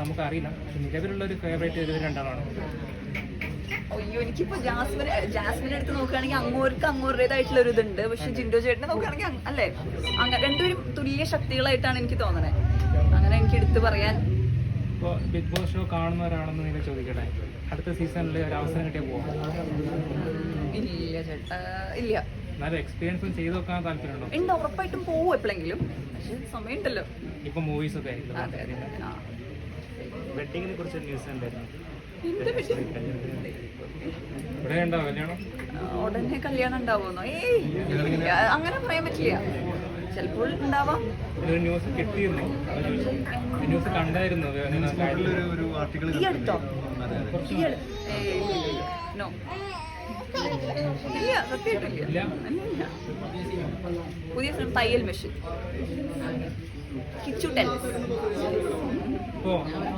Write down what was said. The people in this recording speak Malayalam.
നമുക്കറിയില്ല. നിലവിലുള്ള ഒരു ഫേവറേറ്റ് ഇത് രണ്ടാളാണ്. അയ്യോ, എനിക്കിപ്പോ ജാസ്മിനെ എടുത്ത് നോക്കുകയാണെങ്കിൽ അങ്ങോരുടേതായിട്ടുള്ള ഒരു ഇതുണ്ട്. പക്ഷെ ജിൻഡോ ചേട്ടനെ നോക്കുകയാണെങ്കിൽ അല്ലേ, രണ്ടുപേരും തുല്യ ശക്തികളായിട്ടാണ് എനിക്ക് തോന്നണേ. അങ്ങനെ എനിക്ക് എടുത്ത് പറയാൻ. ഇപ്പോൾ ബിഗ് ബോസ് ഷോ കാണുന്നവരാണെന്ന് നിങ്ങൾ ചോദിക്കട്ടെ, അടുത്ത സീസണിൽ ഒരു അവസരം കിട്ടിയാൽ പോകാം? ഇല്ല ചേട്ടാ, ഇല്ല. നല്ല എക്സ്പീരിയൻസും ചെയ്ത് നോക്കാൻ താല്പര്യമുണ്ടോ? ഉണ്ട്, ഉറപ്പായിട്ടും പോവും എപ്പോഴെങ്കിലും. പക്ഷെ സമയമുണ്ടല്ലോ. ഇപ്പൊ മൂവീസ് ഒക്കെ അതെ അതെ. വെഡിങ്ങിനെ കുറിച്ച് ന്യൂസ് ഉണ്ടായിരുന്നു. എന്ത് പറ്റി? ഇവിടെ ഉണ്ടാവും കല്യാണം? ഉടനെ കല്യാണം ഉണ്ടാവുമെന്നോ? അങ്ങനെ പറയാൻ പറ്റില്ല. ചിലപ്പോൾ ഉണ്ടാവാം. ഒരു ന്യൂസ് കിട്ടിയിരുന്നു, ന്യൂസ് കണ്ടായിരുന്നു. ഈ അടുത്തോ? നോ, ഇല്ല, സത്യമായിട്ടില്ല. പുതിയ ഫിലിം തയ്യൽ മെഷീൻ, കിച്ചു ടെൽസ്. ഇപ്പോ